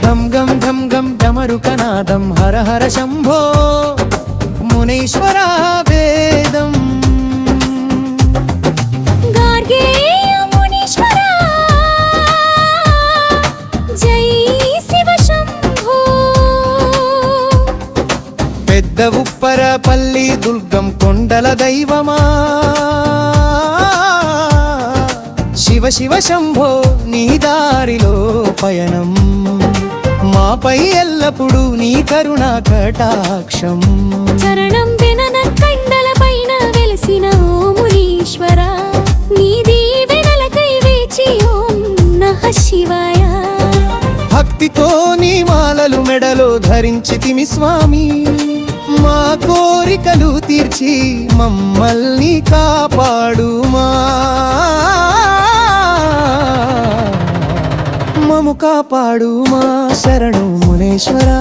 ఘం ఘం ఘం ఘం డమరుకనాదం హర హర శంభో మునీశ్వర వేదం గార్గేయ మునీశ్వర జై శివ శంభో పెద్ద ఉప్పరపల్లి దుర్గం కొండల దైవమా శివ శివ శంభో నీ దారిలో పయనం మాపై ఎల్లప్పుడూ నీ కరుణా కటాక్షం చరణం వినన కండల పైన వెలిసిన ఓ మునీశ్వర నీ దీవెనలకై వేచి ఓం నమః శివాయ భక్తితో నీ మాలలు మెడలో ధరించితిమి స్వామి మా కోరికలు తీర్చి మమ్మల్ని కాపాడుమా మము కాపాడుమా శరణు మునేశ్వరా